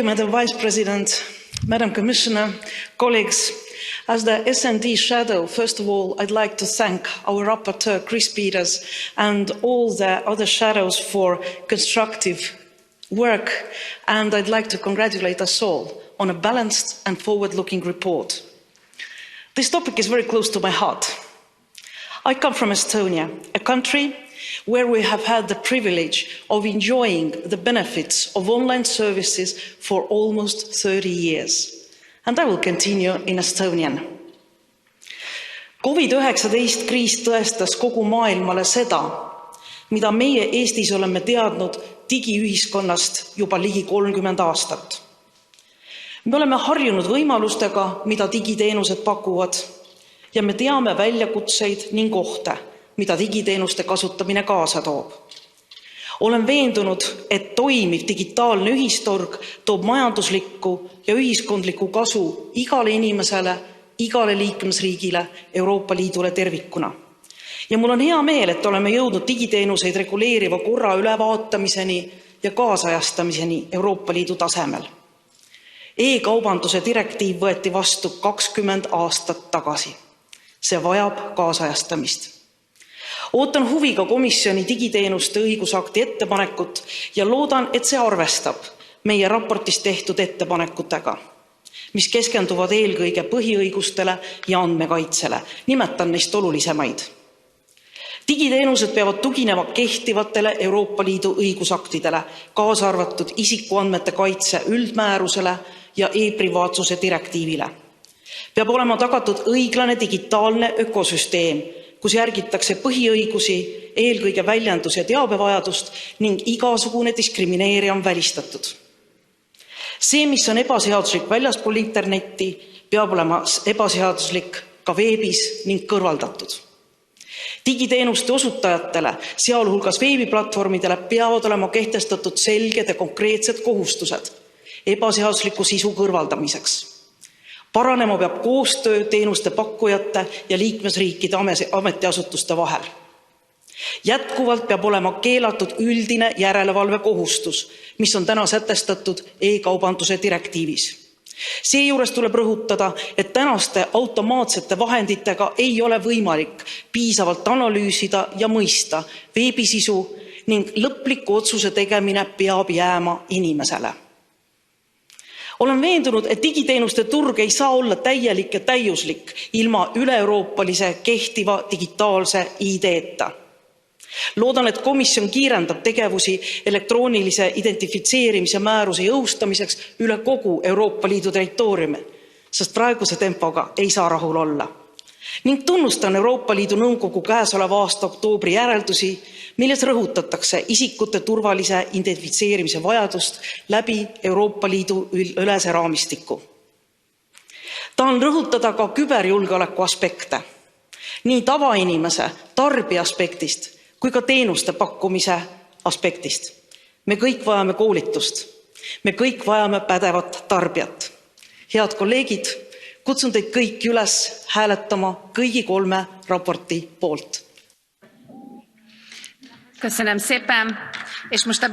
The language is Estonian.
Madam Vice President, Madam Commissioner, colleagues, as the S&D shadow, first of all, I'd like to thank our rapporteur, Chris Peters, and all the other shadows for constructive work, and I'd like to congratulate us all on a balanced and forward-looking report. This topic is very close to my heart. I come from Estonia, a country where we have had the privilege of enjoying the benefits of online services for almost 30 years. And I will continue in Estonian. COVID-19 kriis tõestas kogu maailmale seda, mida meie Eestis oleme teadnud digiühiskonnast juba ligi 30 aastat. Me oleme harjunud võimalustega, mida digiteenused pakuvad, ja me teame väljakutseid ning ohte, mida digiteenuste kasutamine kaasa toob. Olen veendunud, et toimiv digitaalne ühisturg toob majanduslikku ja ühiskondlikku kasu igale inimesele, igale liikmesriigile, Euroopa Liidule tervikuna. Ja mul on hea meel, et oleme jõudnud digiteenuseid reguleeriva korra ülevaatamiseni ja kaasajastamiseni Euroopa Liidu tasemel. E-kaubanduse direktiiv võeti vastu 20 aastat tagasi. See vajab kaasajastamist. Ootan huviga komisjoni digiteenuste õigusakti ettepanekut ja loodan, et see arvestab meie raportis tehtud ettepanekutega, mis keskenduvad eelkõige põhiõigustele ja andmekaitsele. Nimetan neist olulisemaid. Digiteenused peavad tuginema kehtivatele Euroopa Liidu õigusaktidele, kaasa arvatud isikuandmete kaitse üldmäärusele ja e-privaatsuse direktiivile. Peab olema tagatud õiglane digitaalne ökosüsteem, kus järgitakse põhiõigusi, eelkõige väljendus- ja teabevajadust ning igasugune diskrimineerija on välistatud. See, mis on ebaseaduslik väljaspool internetti, peab olema ebaseaduslik ka veebis ning kõrvaldatud. Digiteenuste osutajatele, sealhulgas veebiplatvormidele, peavad olema kehtestatud selged ja konkreetsed kohustused ebaseadusliku sisu kõrvaldamiseks. Paranema peab koostöö teenuste pakkujate ja liikmesriikide ametiasutuste vahel. Jätkuvalt peab olema keelatud üldine järelevalve kohustus, mis on täna sätestatud e-kaubanduse direktiivis. Seejuures tuleb rõhutada, et tänaste automaatsete vahenditega ei ole võimalik piisavalt analüüsida ja mõista veebisisu ning lõpliku otsuse tegemine peab jääma inimesele. Olen veendunud, et digiteenuste turg ei saa olla täielik ja täiuslik ilma üleeuroopalise kehtiva digitaalse ID-ta. Loodan, et komisjon kiirendab tegevusi elektroonilise identifitseerimise määruse jõustamiseks üle kogu Euroopa Liidu territooriumi, sest praeguse tempoga ei saa rahul olla. Ning tunnustan Euroopa Liidu Nõukogu käesoleva aasta oktoobri järeldusi, milles rõhutatakse isikute turvalise identifitseerimise vajadust läbi Euroopa Liidu ülese raamistiku. Tahan rõhutada ka küberjulgeoleku aspekte, nii tavainimese, tarbija aspektist kui ka teenuste pakkumise aspektist. Me kõik vajame koolitust. Me kõik vajame pädevat tarbijat. Head kolleegid, kutsun teid kõik üles hääletama kõigi 3 raporti poolt. Köszönöm szépen, és most a